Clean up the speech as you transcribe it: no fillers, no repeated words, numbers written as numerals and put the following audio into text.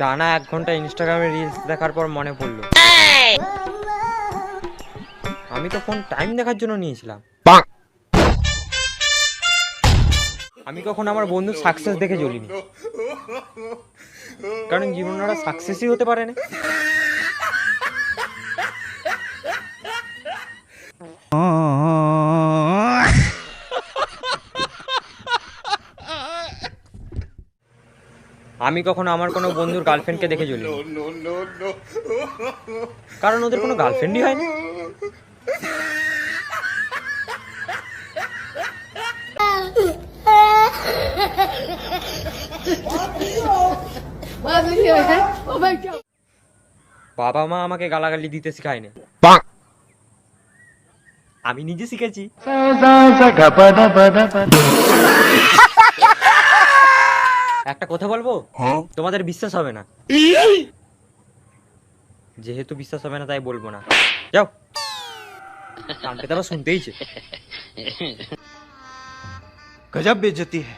টানা 1 ঘন্টা ইনস্টাগ্রামে রিলস দেখার পর মনে পড়লো আমি তো ফোন টাইম দেখার জন্য নিয়েছিলাম। আমি কখন আমার বন্ধুর সাকসেস দেখে জ্বলিনি, কারণ জীবনে ওরা সাকসেসই হতে পারে না। আমি কখনো আমার কোনো বন্ধুর গার্লফ্রেন্ডকে দেখে জ্বলি, কারণ ওদের কোনো গার্লফ্রেন্ডই হয়নি। বাবা মা আমাকে গালাগালি দিতে শিখায়নি, আমি নিজে শিখেছি। একটা কথা বলবো, তোমাদের বিশ্বাস হবে না, যেহেতু বিশ্বাস হবে না তাই বলবো না। যাও, কানকে তো শুনতেইছে। गजब बेइज्जती है।